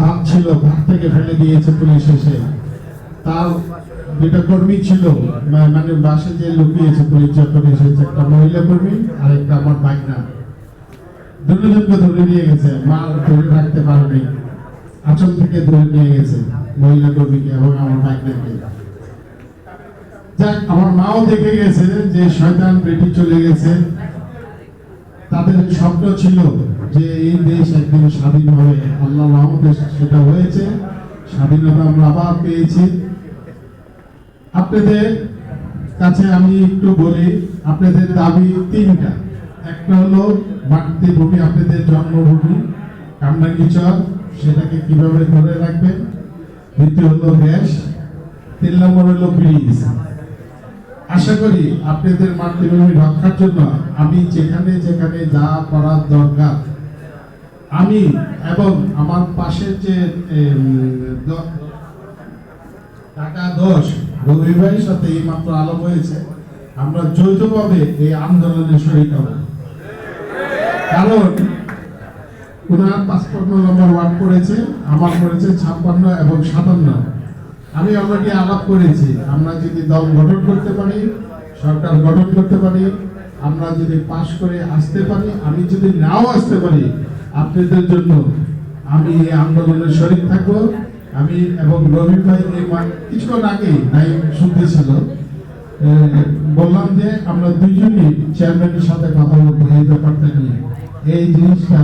ভাত ছিল, ভাত থেকে ফেলে দিয়েছে পুলিশ এসে। তার দুটা কর্মী ছিল, মানে বাসে যে লুকিয়েছে পুলিশ যখন এসেছে, একটা মহিলা কর্মী আর একটা আমার ভাগনা, দুজনকে ধরে নিয়ে গেছে। মা ধরে রাখতে পারেনি, আঁচল থেকে ধরে নিয়ে গেছে মহিলা কর্মীকে এবং আমার ভাগনাকে। যাক, আমার মাও দেখে গেছে যে শয়তান বেটি চলে গেছে। তাদের স্বপ্ন ছিল যে এই দেশ একদিন স্বাধীন হবে। আল্লাহ রহমতে সেটা হয়েছে, স্বাধীনতা আমরা আবার পেয়েছি। আপনাদের কাছে আমি একটু বলি, আপনাদের দাবি তিনটা। একটা হলো মাতৃভূমি, আপনাদের জন্মভূমি কামরাঙ্গীচর, সেটাকে কিভাবে ধরে রাখবেন। দ্বিতীয় হলো গ্যাস, 3 নম্বর হলো ব্রিজ। আশা করি আপনাদের মাতৃভূমি রক্ষার জন্য আমি যেখানে যেখানে যা করার দরকার, আমি এবং আমার পাশের যে ঢাকা 10 রবি ভাইয়ের সাথে এইমাত্র আলাপ হয়েছে, আমরা যৌথভাবে এই আন্দোলনে শরীক হব। কারণ ওনার 55 নম্বর ওয়ার্ড করেছে, আমার করেছে 56 এবং 57। আমি অলরেডি আলাপ করেছি, আমরা যদি দল গঠন করতে পারি, সরকার গঠন করতে পারি, আমরা যদি পাশ করে আসতে পারি, আমি যদি নাও আসতে পারি, আপনাদের জন্য আমি এই আন্দোলনে শরীক থাকবো। আমি এবং রবি ভাই কিছুক্ষণ আগে নাই শুনতেছিল, বললাম যে আমরা দুইজনই চেয়ারম্যানের সাথে কথা বলবো এই ব্যাপারটা নিয়ে। এই জিনিসটা